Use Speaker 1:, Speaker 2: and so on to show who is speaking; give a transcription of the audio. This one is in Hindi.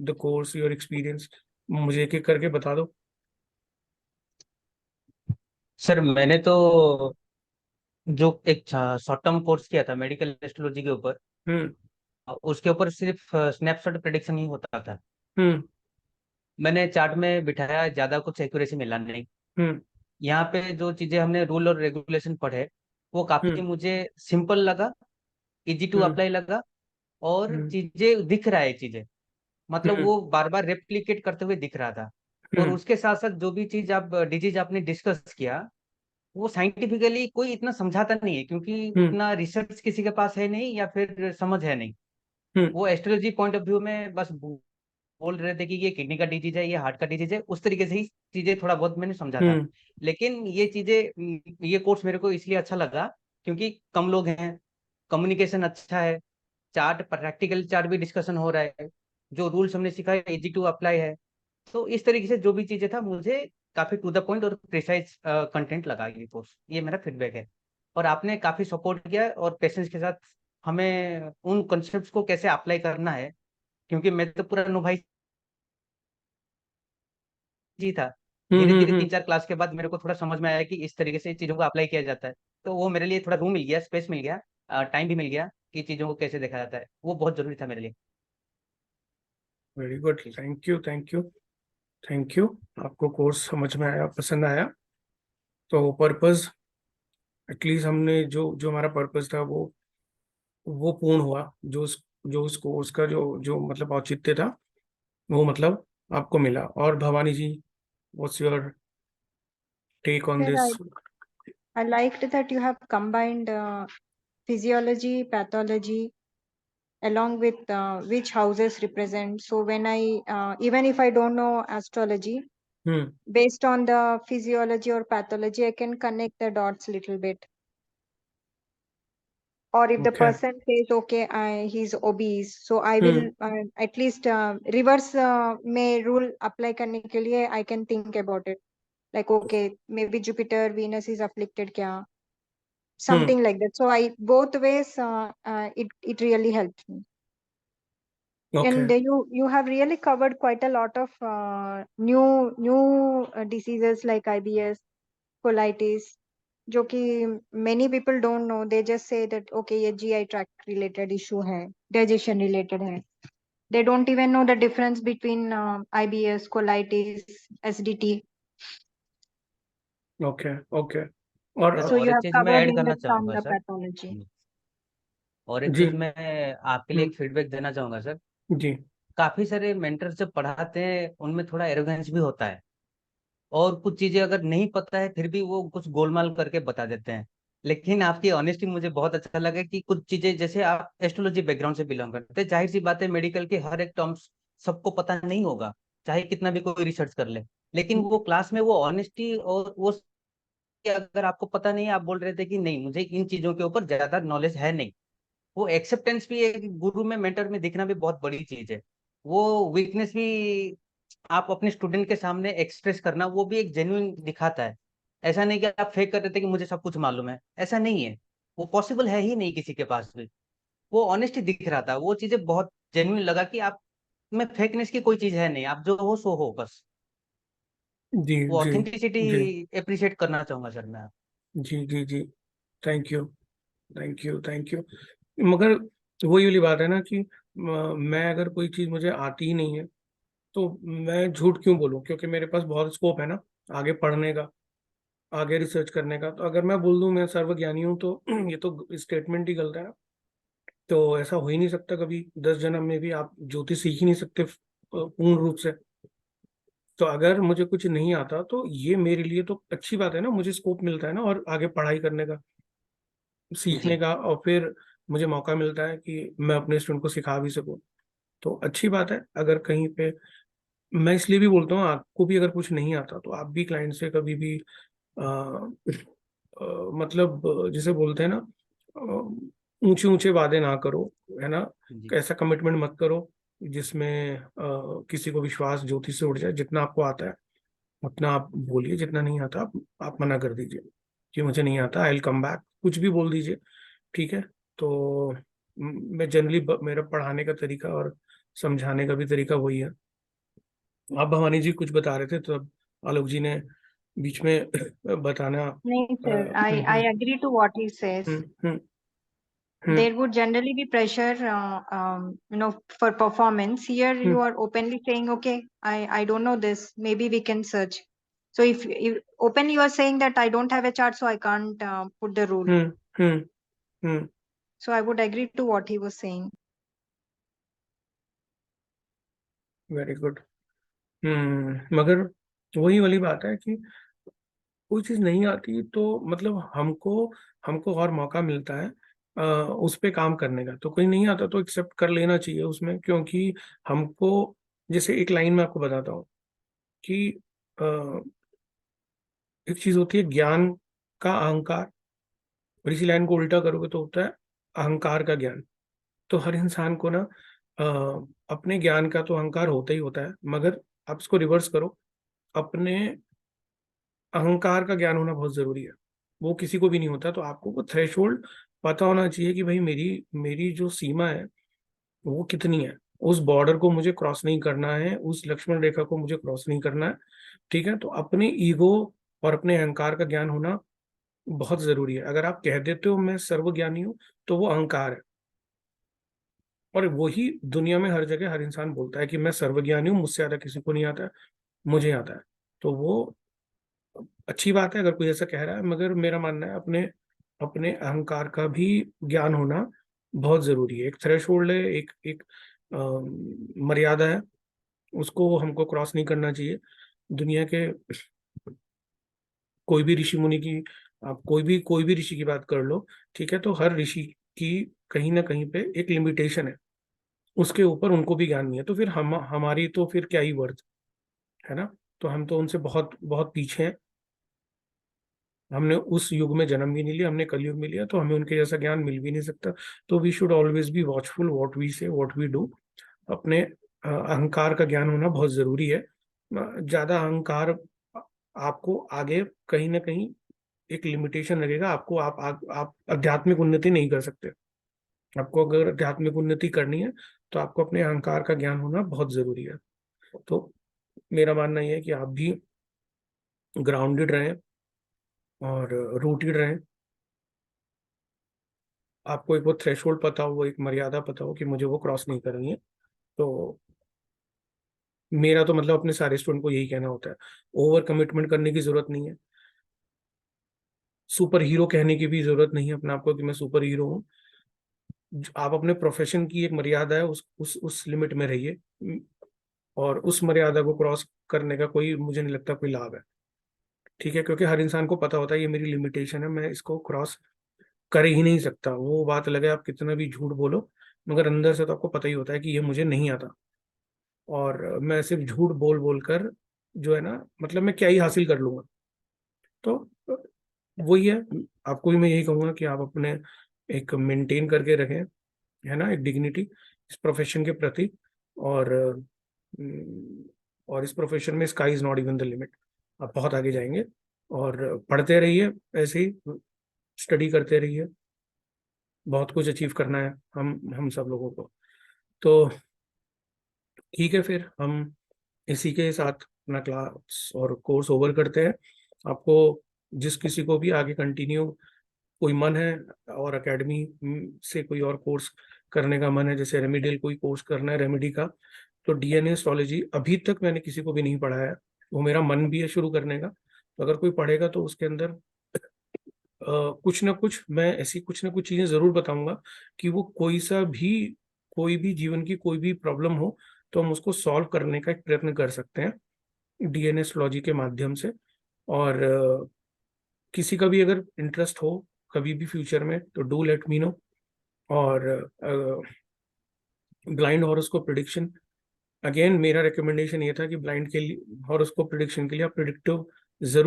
Speaker 1: द कोर्स, योर एक्सपीरियंस, मुझे एक एक करके बता दो।
Speaker 2: सर मैंने तो जो एक शॉर्ट टर्म कोर्स किया था मेडिकल एस्ट्रोलॉजी के ऊपर,
Speaker 1: हम्म।
Speaker 2: उसके ऊपर सिर्फ स्नैपशॉट प्रेडिक्शन ही होता था।
Speaker 1: हम्म।
Speaker 2: मैंने चार्ट में बिठाया, ज्यादा कुछ एक्यूरेसी मिला नहीं।
Speaker 1: हम्म।
Speaker 2: यहाँ पे जो चीजें हमने रूल और रेगुलेशन पढ़े वो काफी
Speaker 1: हम्म।
Speaker 2: मुझे सिंपल लगा, इजी टू
Speaker 1: हम्म।
Speaker 2: अप्लाई लगा। और
Speaker 1: हम्म।
Speaker 2: चीजें दिख रहा है चीजें, मतलब
Speaker 1: हम्म।
Speaker 2: वो बार बार रेप्लिकेट करते हुए दिख रहा था। और
Speaker 1: हम्म।
Speaker 2: उसके साथ साथ जो भी चीज आप डिजीज आपने डिस्कस किया, वो साइंटिफिकली कोई इतना समझाता नहीं है, क्योंकि
Speaker 1: हम्म।
Speaker 2: उतना रिसर्च किसी के पास है नहीं या फिर समझ है नहीं।
Speaker 1: हम्म।
Speaker 2: वो एस्ट्रोलॉजी पॉइंट ऑफ व्यू में बस बोल रहे थे कि ये किडनी का डिजीज है, ये हार्ट का डिजीज है, उस तरीके से ही चीजें थोड़ा बहुत मैंने समझा था।
Speaker 1: हम्म।
Speaker 2: लेकिन ये चीजें, ये कोर्स मेरे को इसलिए अच्छा लगा क्योंकि कम लोग हैं, कम्युनिकेशन अच्छा है, चार्ट प्रैक्टिकल चार्ट भी डिस्कशन हो रहा है, जो रूल्स हमने सीखा है इजी टू अप्लाई है। तो इस तरीके से जो भी चीजें था, मुझे काफी टू द पॉइंट और प्रिसाइज कंटेंट लगा ये कोर्स। ये मेरा फीडबैक है। और आपने काफी सपोर्ट किया और पेशेंस के साथ हमें उन कॉन्सेप्ट्स को कैसे अप्लाई करना है, क्योंकि मैं तो पूरा नो जी था।
Speaker 1: हम्म।
Speaker 2: धीरे
Speaker 1: हम्म।
Speaker 2: धीरे 3 4 क्लास के बाद मेरे को थोड़ा समझ में आया कि इस तरीके से चीजों को अप्लाई किया जाता है। तो वो मेरे लिए थोड़ा रूम मिल गया, स्पेस मिल गया, टाइम भी मिल गया कि चीजों को कैसे देखा जाता है। वो बहुत जरूरी था मेरे लिए।
Speaker 1: Very good, thank you, thank you, thank you. आपको कोर्स समझ में आया, पसंद आया, तो पर्पस, एटलीस्ट हमने जो जो हमारा पर्पस था वो पूर्ण हुआ। जो उस कोर्स का जो जो मतलब औचित्य था, वो मतलब आपको मिला। और Bhavani ji, what's your take on
Speaker 3: Sir,
Speaker 1: this?
Speaker 3: I liked that you have combined physiology, pathology, along with which houses represent. So when even if I don't know astrology,
Speaker 1: hmm.
Speaker 3: based on the physiology or pathology, I can connect the dots little bit. Or if the
Speaker 1: okay.
Speaker 3: person says, okay, he's obese, so I will
Speaker 1: hmm.
Speaker 3: at least reverse may rule apply करने के लिए I can think about it. Like, okay, maybe Jupiter, Venus is afflicted kya?
Speaker 1: Hmm.
Speaker 3: Something like that. So I both ways it really helps me.
Speaker 1: Okay.
Speaker 3: And you have really covered quite a lot of new diseases like IBS, colitis, जो कि many people don't know. They just say that okay, ये GI tract related issue है, digestion related है. They don't even know the difference between IBS, colitis, SDT.
Speaker 1: Okay. Okay.
Speaker 2: Sir
Speaker 3: So
Speaker 1: और
Speaker 3: you
Speaker 2: और एक
Speaker 3: have
Speaker 2: चीज मैं
Speaker 3: covered
Speaker 2: ऐड
Speaker 3: in
Speaker 2: करना
Speaker 3: the from
Speaker 2: चाहूंगा
Speaker 3: the
Speaker 2: सर।
Speaker 3: pathology.
Speaker 2: और एक
Speaker 1: जी।
Speaker 2: चीज मैं आपके लिए
Speaker 1: हम्म।
Speaker 2: एक फीडबैक देना चाहूंगा सर।
Speaker 1: जी।
Speaker 2: काफी सारे मेंटर जब पढ़ाते हैं उनमें थोड़ा एरोगेंस भी होता है, और कुछ चीजें अगर नहीं पता है फिर भी वो कुछ गोलमाल करके बता देते हैं। लेकिन आपकी ऑनेस्टी मुझे बहुत अच्छा लगा कि कुछ चीजें, जैसे आप एस्ट्रोलॉजी बैकग्राउंड से बिलोंग करते हैं, जाहिर सी बात है मेडिकल के हर एक टर्म्स सबको पता नहीं होगा, चाहे कितना भी कोई रिसर्च कर ले। लेकिन वो क्लास में वो ऑनेस्टी और वो कि अगर आपको पता नहीं है, आप बोल रहे थे कि नहीं मुझे इन चीजों के ऊपर ज्यादा नॉलेज है नहीं, वो एक्सेप्टेंस भी एक गुरु में मेंटर में दिखना भी बहुत बड़ी चीज है। वो वीकनेस भी आप अपने स्टूडेंट के सामने एक्सप्रेस करना, वो भी एक जेन्युइन दिखाता है। ऐसा नहीं कि आप फेक कर रहे थे कि मुझे सब कुछ मालूम है, ऐसा नहीं है। वो पॉसिबल है ही नहीं किसी के पास भी। वो ऑनेस्टी दिख रहा था, वो चीजें बहुत जेन्युइन लगा कि आप में फेकनेस की कोई चीज है नहीं, आप जो हो सो हो बस।
Speaker 1: जी।
Speaker 2: वो
Speaker 1: जी।
Speaker 2: ऑथेंटिसिटी
Speaker 1: जी।
Speaker 2: अप्रिशिएट करना चाहूंगा सर मैं।
Speaker 1: जी। जी। जी। Thank you, thank you, thank you. मगर वही वाली बात है ना कि मैं अगर कोई चीज़ मुझे आती ही नहीं है, तो मैं झूठ क्यों बोलूं? क्योंकि मेरे पास बहुत स्कोप है ना आगे पढ़ने का, आगे रिसर्च करने का। तो अगर मैं बोल दूं मैं सर्वज्ञानी हूं, तो ये तो स्टेटमेंट ही गलत है ना। तो ऐसा हो ही नहीं सकता कभी। 10 जन्म में भी आप ज्योतिष सीख ही नहीं सकते पूर्ण रूप से। तो अगर मुझे कुछ नहीं आता, तो ये मेरे लिए तो अच्छी बात है ना, मुझे स्कोप मिलता है ना और आगे पढ़ाई करने का, सीखने
Speaker 2: जी
Speaker 1: का, और फिर मुझे मौका मिलता है कि मैं अपने स्टूडेंट को सिखा भी सकूं। तो अच्छी बात है। अगर कहीं पे, मैं इसलिए भी बोलता हूँ, आपको भी अगर कुछ नहीं आता तो आप भी क्लाइंट से कभी भी मतलब जिसे बोलते हैं ना, ऊंचे ऊंचे वादे ना करो, है ना।
Speaker 2: जी
Speaker 1: ऐसा कमिटमेंट मत करो जिसमें किसी को विश्वास ज्योतिष से उड़ जाए। जितना आपको आता है उतना आप बोलिए, जितना नहीं आता आप मना कर दीजिए कि मुझे नहीं आता, आई विल कम बैक, कुछ भी बोल दीजिए। ठीक है। तो मैं जनरली, मेरा पढ़ाने का तरीका और समझाने का भी तरीका वही है। आप भवानी जी कुछ बता रहे थे, तो अब आलोक जी ने बीच में बताना।
Speaker 3: नहीं sir, I agree to what he says. There would generally be pressure, for performance. Here you are openly saying, okay, I don't know this. Maybe we can search. So if openly you are saying that I don't have a chart, so I can't put the rule. So I would agree to what he was saying.
Speaker 1: Very good. मगर वही वाली बात है कि कोई चीज नहीं आती तो मतलब हमको हमको और मौका मिलता है उस पे काम करने का। तो कोई नहीं आता तो एक्सेप्ट कर लेना चाहिए उसमें, क्योंकि हमको, जैसे एक लाइन में आपको बताता हूँ कि अ, एक चीज होती है ज्ञान का अहंकार, और इसी लाइन को उल्टा करोगे तो होता है अहंकार का ज्ञान। तो हर इंसान को ना अपने ज्ञान का तो अहंकार होता ही होता है, मगर आप इसको रिवर्स करो, अपने अहंकार का ज्ञान होना बहुत जरूरी है। वो किसी को भी नहीं होता। तो आपको वो थ्रेशोल्ड पता होना चाहिए कि भाई मेरी मेरी जो सीमा है वो कितनी है, उस बॉर्डर को मुझे क्रॉस नहीं करना है, उस लक्ष्मण रेखा को मुझे क्रॉस नहीं करना है। ठीक है, तो अपने ईगो और अपने अहंकार का ज्ञान होना बहुत जरूरी है। अगर आप कह देते हो मैं सर्वज्ञानी हूँ, तो वो अहंकार है। और वही दुनिया में हर जगह हर इंसान बोलता है कि मैं सर्वज्ञानी हूँ, मुझसे ज्यादा किसी को नहीं आता है, मुझे आता है। तो वो अच्छी बात है अगर कोई ऐसा कह रहा है, मगर मेरा मानना है अपने अपने अहंकार का भी ज्ञान होना बहुत जरूरी है। एक थ्रेशोल्ड है, एक एक मर्यादा है, उसको हमको क्रॉस नहीं करना चाहिए। दुनिया के कोई भी ऋषि मुनि की, आप कोई भी ऋषि की बात कर लो, ठीक है, तो हर ऋषि की कहीं ना कहीं पे एक लिमिटेशन है, उसके ऊपर उनको भी ज्ञान नहीं है। तो फिर हम हमारी तो फिर क्या ही वर्थ है ना। तो हम तो उनसे बहुत बहुत पीछे हैं। हमने उस युग में जन्म भी नहीं लिया, हमने कलयुग में लिया, तो हमें उनके जैसा ज्ञान मिल भी नहीं सकता। तो we should always be watchful what we say, what we do. अपने अहंकार का ज्ञान होना बहुत जरूरी है। ज्यादा अहंकार आपको आगे कहीं ना कहीं एक लिमिटेशन लगेगा आपको। आप आध्यात्मिक उन्नति नहीं कर सकते। आपको अगर आध्यात्मिक उन्नति करनी है तो आपको अपने अहंकार का ज्ञान होना बहुत जरूरी है। तो मेरा मानना यह है कि आप भी ग्राउंडेड रहें और रूटेड रहें। आपको एक वो थ्रेशोल्ड पता हो, वो एक मर्यादा पता हो कि मुझे वो क्रॉस नहीं करनी है। तो मेरा तो मतलब अपने सारे स्टूडेंट को यही कहना होता है, ओवर कमिटमेंट करने की जरूरत नहीं है, सुपर हीरो कहने की भी जरूरत नहीं है अपने आप को कि मैं सुपर हीरो हूँ। आप अपने प्रोफेशन की एक मर्यादा है, उस लिमिट में रहिए, और उस मर्यादा को क्रॉस करने का कोई, मुझे नहीं लगता कोई लाभ है। ठीक है, क्योंकि हर इंसान को पता होता है ये मेरी लिमिटेशन है, मैं इसको क्रॉस कर ही नहीं सकता। वो बात अलग है आप कितना भी झूठ बोलो, मगर अंदर से तो आपको पता ही होता है कि ये मुझे नहीं आता। और मैं सिर्फ झूठ बोल बोल कर जो है ना, मतलब मैं क्या ही हासिल कर लूंगा। तो वही है, आपको भी मैं यही कहूंगा कि आप अपने एक मेंटेन करके रखें, है ना, एक डिग्निटी इस प्रोफेशन के प्रति। और और इस प्रोफेशन में sky is not even the limit. आप बहुत आगे जाएंगे। और पढ़ते रहिए, ऐसे ही स्टडी करते रहिए। बहुत कुछ अचीव करना है हम सब लोगों को। तो ठीक है, फिर हम इसी के साथ अपना क्लास और कोर्स ओवर करते हैं। आपको जिस किसी को भी आगे कंटिन्यू कोई मन है और एकेडमी से कोई और कोर्स करने का मन है, जैसे रेमिडियल कोई कोर्स करना है रेमिडी का, तो डीएनए एस्ट्रोलॉजी अभी तक मैंने किसी को भी नहीं पढ़ाया है। वो मेरा मन भी है शुरू करने का। तो अगर कोई पढ़ेगा तो उसके अंदर कुछ ना कुछ मैं ऐसी कुछ ना कुछ चीजें जरूर बताऊंगा कि वो कोई भी जीवन की कोई भी प्रॉब्लम हो तो हम उसको सॉल्व करने का एक प्रयत्न कर सकते हैं डीएनए एस्ट्रोलॉजी के माध्यम से। और किसी का भी अगर इंटरेस्ट हो कभी भी फ्यूचर में तो डू लेट मी नो। और ब्लाइंड हॉरोस्कोप प्रिडिक्शन, अगेन मेरा रिकमेंडेशन ये था कि ब्लाइंड के लिए हॉरोस्कोप प्रिडिक्शन के लिए आप प्रिडिक्टिव जरूर